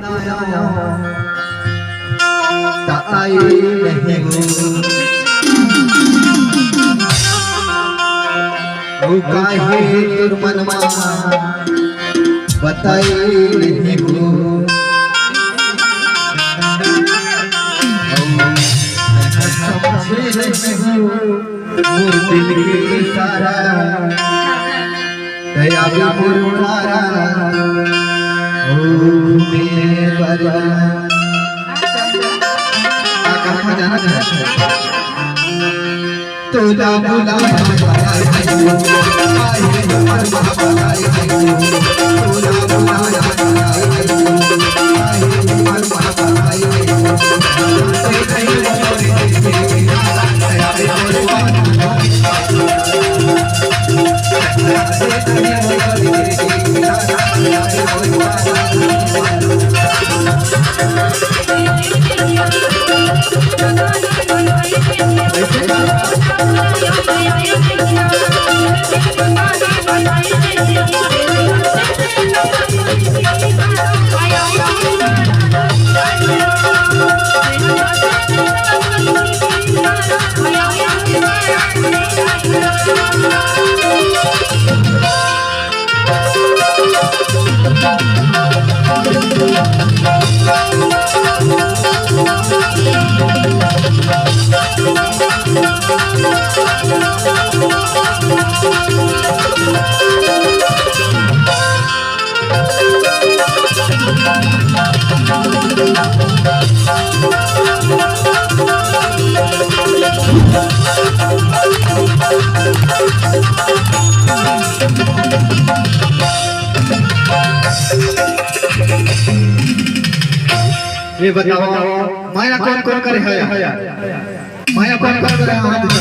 आया ताई नहीं हो काहे तुर मनमा बताई नहीं हो समझे नहीं हो मोर दिल के इशारा दया भी मोर तारा ओ मेरे बरा कहाँ जाना तोला बुला बताई तोला ये बताओ माया कौन कौन करे है माया कौन कौन करे